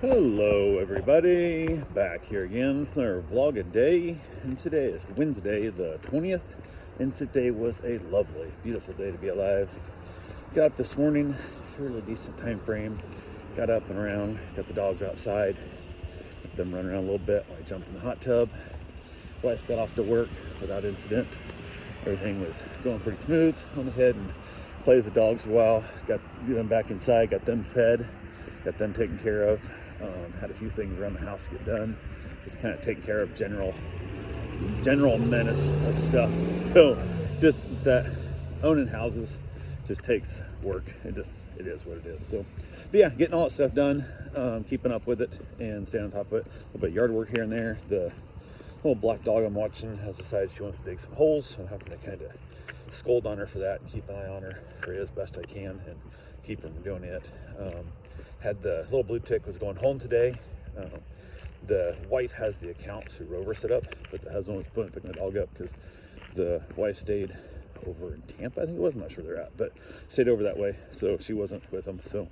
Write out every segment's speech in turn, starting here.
Hello everybody, back here again for our vlog a day, and today is Wednesday the 20th, and today was a lovely, beautiful day to be alive. Got up this morning, fairly decent time frame, got up and around, got the dogs outside, let them run around a little bit while I jumped in the hot tub. Wife got off to work without incident, everything was going pretty smooth. Went ahead and played with the dogs a while, got them back inside, got them fed, got them taken care of. Had a few things around the house to get done, just kind of taking care of general menace of stuff. So just that owning houses just takes work. It is what it is. So, but yeah, getting all that stuff done, keeping up with it and staying on top of it. A little bit of yard work here and there. The little black dog I'm watching has decided she wants to dig some holes, so I'm having to kind of scold on her for that and keep an eye on her for it as best I can and keep her from doing it. Had the little blue tick was going home today. The wife has the account through Rover set up, but the husband was picking the dog up because the wife stayed over in Tampa, I think it was. I'm not sure where they're at, but stayed over that way, so she wasn't with them. So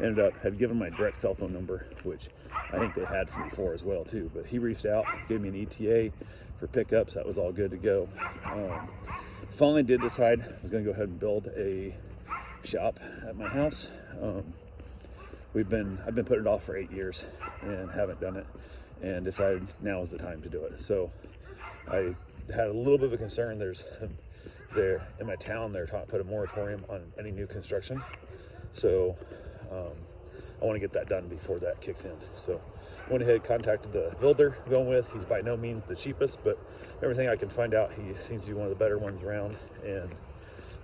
ended up had given my direct cell phone number, which I think they had from before as well too. But he reached out, gave me an ETA for pickups. That was all good to go. Finally did decide I was going to go ahead and build a shop at my house. I've been putting it off for 8 years and haven't done it, and decided now is the time to do it. So I had a little bit of a concern. There in my town, they're trying to put a moratorium on any new construction. So I want to get that done before that kicks in. So went ahead, contacted the builder I'm going with. He's by no means the cheapest, but everything I can find out, he seems to be one of the better ones around. And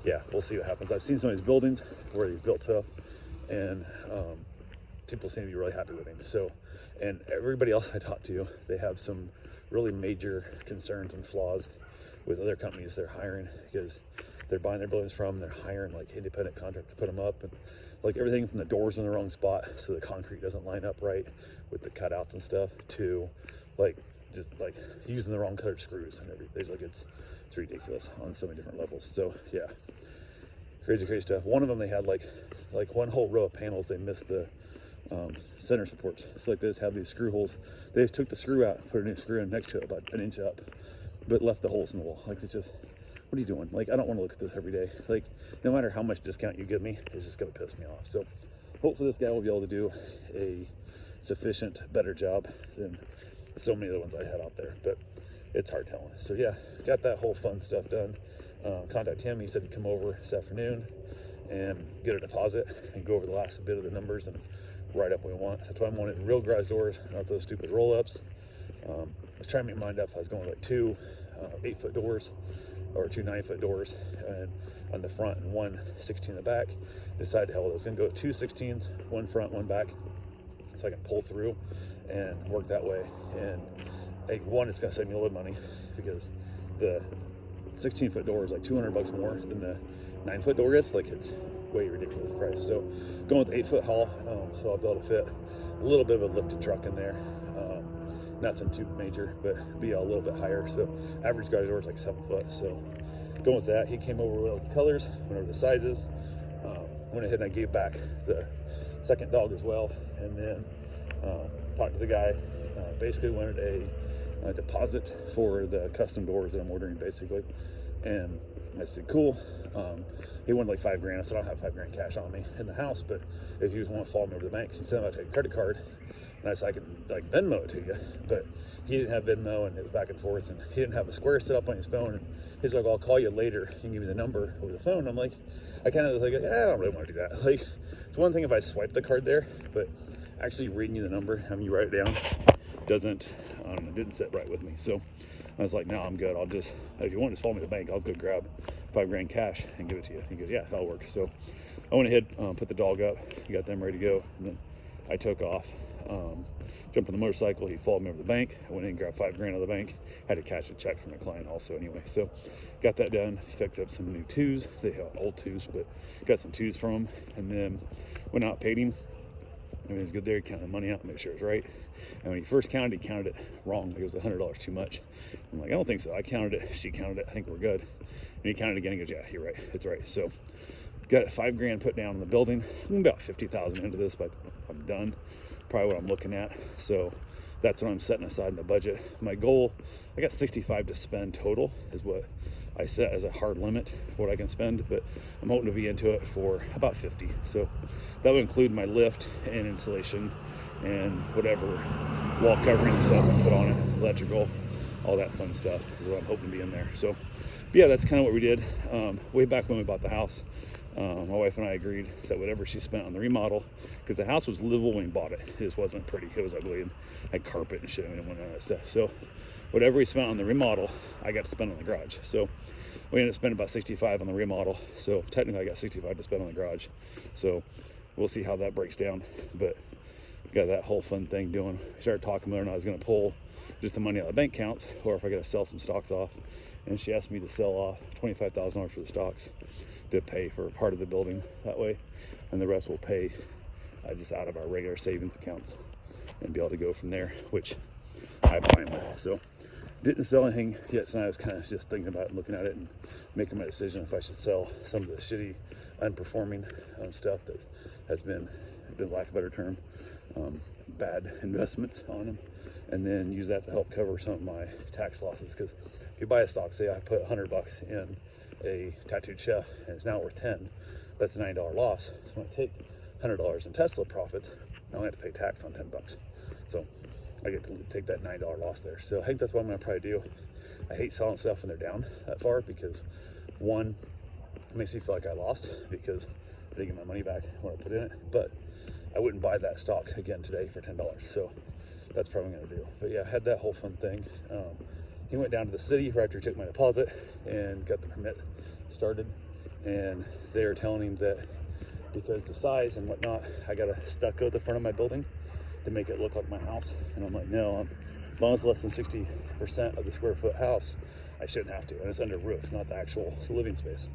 yeah, we'll see what happens. I've seen some of these buildings where he's built stuff, and people seem to be really happy with him. So, and everybody else I talked to, they have some really major concerns and flaws with other companies they're hiring, because they're buying their buildings from, they're hiring like independent contractors to put them up, and like everything from the doors in the wrong spot so the concrete doesn't line up right with the cutouts and stuff, to like just like using the wrong colored screws and everything. There's like it's ridiculous on so many different levels. So yeah, crazy stuff. One of them, they had like one whole row of panels, they missed the center supports. So like they just have these screw holes. They just took the screw out, put a new screw in next to it about an inch up, but left the holes in the wall. Like, it's just, what are you doing? Like, I don't want to look at this every day. Like, no matter how much discount you give me, it's just gonna piss me off. So hopefully this guy will be able to do a sufficient, better job than so many of the ones I had out there, but it's hard telling. So yeah, got that whole fun stuff done. Contact him. He said he'd come over this afternoon and get a deposit and go over the last bit of the numbers and write up what we want. That's why I'm wanting real garage doors, not those stupid roll-ups. I was trying to make my mind up if I was going with like two 8-foot doors or two 9-foot doors and on the front and one 16 in the back. Decided, hell, I was going to go with two 16s, one front, one back, so I can pull through and work that way. And one, it's going to save me a little money, because the 16-foot door is like $200 more than the 9-foot door is. Like, it's way ridiculous price. So going with 8-foot haul, so I'll be able to fit a little bit of a lifted truck in there. Nothing too major, but be a little bit higher. So average garage door is like 7 foot. So going with that, he came over with all the colors, went over the sizes, went ahead and I gave back the second dog as well, and then talked to the guy. Basically wanted a deposit for the custom doors that I'm ordering, basically. And I said, cool. He wanted like $5,000. I said, I don't have $5,000 cash on me in the house, but if you just want to follow me over the bank, he said, I'll take a credit card. And I said, I can like Venmo it to you. But he didn't have Venmo, and it was back and forth, and he didn't have a Square set up on his phone. And he's like, I'll call you later. You can give me the number over the phone. I'm like, I kind of like, I don't really want to do that. Like, it's one thing if I swipe the card there, but actually reading you the number, having you write it down, didn't sit right with me. So I was like, no, I'm good. I'll just, if you want to just follow me to the bank, I'll just go grab $5,000 cash and give it to you. He goes, yeah, that'll work. So I went ahead, put the dog up, got them ready to go, and then I took off, jumped on the motorcycle. He followed me over to the bank. I went in and grabbed $5,000 out of the bank. Had to cash a check from the client also anyway. So got that done, fixed up some new twos. They have old twos, but got some twos from them, and then went out, paid him. Everything's good there. He counted the money out, make sure it's right. And when he first counted, he counted it wrong. It was $100 too much. I'm like, I don't think so. I counted it. She counted it. I think we're good. And he counted again. He goes, yeah, you're right. It's right. So got 5 grand put down on the building. I'm about 50,000 into this, but I'm done. Probably what I'm looking at. So that's what I'm setting aside in the budget. My goal, I got 65 to spend total is what I set as a hard limit for what I can spend, but I'm hoping to be into it for about 50. So that would include my lift and insulation and whatever wall covering stuff I put on it, electrical, all that fun stuff is what I'm hoping to be in there. So yeah, that's kind of what we did way back when we bought the house. My wife and I agreed that whatever she spent on the remodel, because the house was livable when we bought it. It just wasn't pretty. It was ugly and had carpet and shit and none of that stuff. So whatever we spent on the remodel, I got to spend on the garage. So we ended up spending about 65 on the remodel. So technically I got 65 to spend on the garage. So we'll see how that breaks down. But got that whole fun thing doing. We started talking with her and I was going to pull just the money out of the bank accounts, or if I got to sell some stocks off. And she asked me to sell off $25,000 for the stocks to pay for part of the building that way, and the rest will pay just out of our regular savings accounts and be able to go from there, which I'm fine with. So didn't sell anything yet tonight. I was kind of just thinking about it and looking at it and making my decision if I should sell some of the shitty unperforming stuff that has been lack of a better term, bad investments on them, and then use that to help cover some of my tax losses. Because if you buy a stock, say I put $100 in a Tattooed Chef and it's now worth 10, that's a $9 loss. So when I take $100 in Tesla profits, I only have to pay tax on $10. So I get to take that $9 loss there. So I think that's what I'm gonna probably do. I hate selling stuff when they're down that far, because one, it makes me feel like I lost because I didn't get my money back when I put in it, but I wouldn't buy that stock again today for $10. So that's probably what I'm gonna do. But yeah, I had that whole fun thing. He went down to the city right after he took my deposit and got the permit started. And they were telling him that because the size and whatnot, I got to stucco at the front of my building to make it look like my house. And I'm like, no, as long as it's less than 60% of the square foot house, I shouldn't have to. And it's under roof, not the actual living space.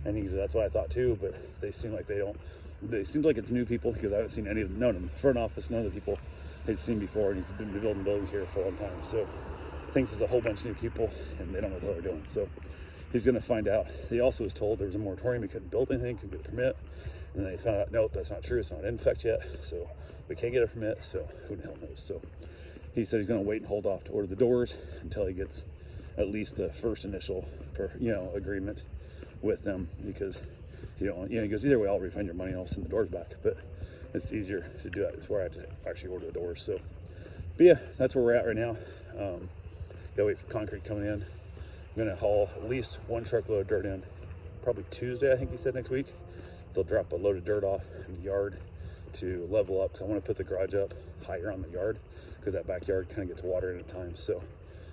And he said, that's what I thought too, but they seem like it seems like it's new people, because I haven't seen any of them, none of them. The front office, none of the people they'd seen before, and he's been building buildings here for a long time. So thinks there's a whole bunch of new people and they don't know what they're doing. So he's going to find out. He also was told there was a moratorium, he couldn't build anything, couldn't get a permit. And they found out, nope, that's not true. It's not in effect yet. So we can't get a permit. So who the hell knows? So he said he's going to wait and hold off to order the doors until he gets at least the first initial, agreement with them, because because either way, I'll refund your money and I'll send the doors back. But it's easier to do that before I have to actually order the doors. So, but yeah, that's where we're at right now. Gotta wait for concrete coming in. I'm gonna haul at least one truckload of dirt in, probably Tuesday, I think he said, next week. They'll drop a load of dirt off in the yard to level up, because I want to put the garage up higher on the yard, because that backyard kind of gets water in at times. So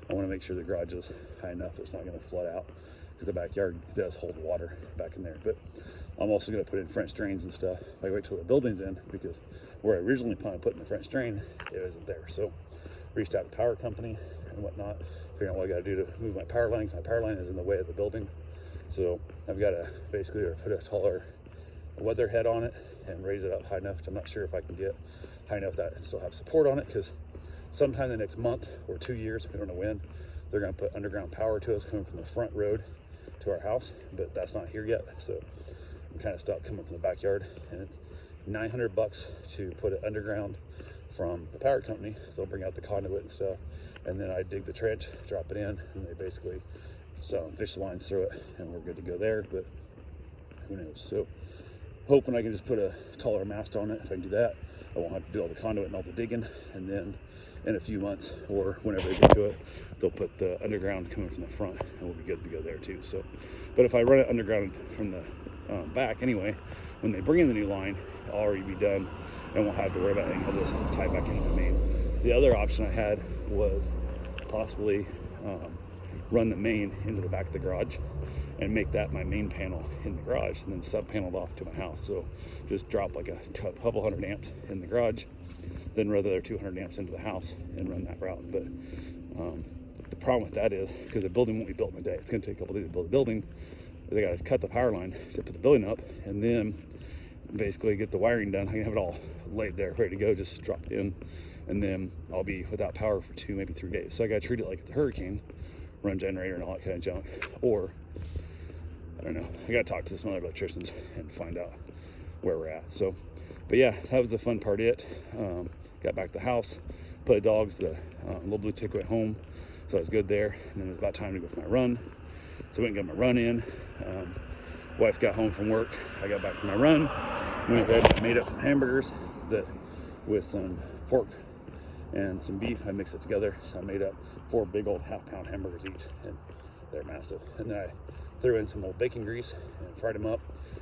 I want to make sure the garage is high enough it's not going to flood out, because the backyard does hold water back in there. But I'm also going to put in French drains and stuff if I wait till the building's in, because where I originally planned on putting the French drain, it isn't there. So reached out to power company and whatnot, figuring out what I got to do to move my power lines. My power line is in the way of the building, so I've got to basically put a taller weather head on it and raise it up high enough, which I'm not sure if I can get high enough that and still have support on it, because sometime in the next month or 2 years, we don't know when, they're going to put underground power to us coming from the front road to our house, but that's not here yet. So I'm kind of stuck coming from the backyard, and it's $900 to put it underground from the power company. So they'll bring out the conduit and stuff, and then I dig the trench, drop it in, and they basically fish the lines through it, and we're good to go there. But who knows? So hoping I can just put a taller mast on it. If I can do that, I won't have to do all the conduit and all the digging, and then in a few months or whenever they get to it, they'll put the underground coming from the front, and we'll be good to go there too. So, but if I run it underground from the back anyway, when they bring in the new line, I'll already be done and won't have to worry about anything. I'll just tie back into the main. The other option I had was possibly run the main into the back of the garage and make that my main panel in the garage, and then sub-paneled off to my house. So just drop like a couple hundred amps in the garage, then run the other 200 amps into the house and run that route. But the problem with that is, because the building won't be built in a day, it's going to take a couple days to build the building. They got to cut the power line to put the building up, and then basically get the wiring done. I can have it all laid there, ready to go, just drop it in, and then I'll be without power for 2, maybe 3 days. So I got to treat it like it's a hurricane, run generator and all that kind of junk, or I don't know. I got to talk to some other electricians and find out where we're at. So, but yeah, that was the fun part of it. Got back to the house, put the dogs, the little blue tick went home, so I was good there. And then it was about time to go for my run. So I went and got my run in. Wife got home from work. I got back from my run. Went ahead and made up some hamburgers with some pork and some beef. I mixed it together. So I made up 4 big old half-pound hamburgers each, and they're massive. And then I threw in some old bacon grease and fried them up.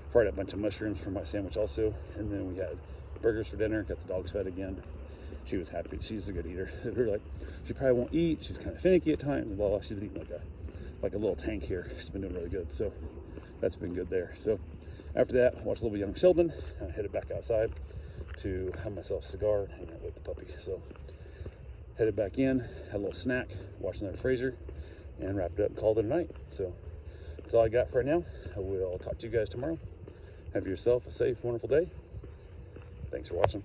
Fried up a bunch of mushrooms for my sandwich also. And then we had burgers for dinner. Got the dogs fed again. She was happy. She's a good eater. We were like, she probably won't eat. She's kind of finicky at times. Blah, blah. She's been eating like a little tank here. She's been doing really good. So that's been good there. So after that, I watched a little bit of Young Sheldon. I headed back outside to have myself a cigar and hang out with the puppy. So headed back in, had a little snack, watched another Frasier, and wrapped it up and called it a night. So that's all I got for right now. I will talk to you guys tomorrow. Have yourself a safe, wonderful day. Thanks for watching.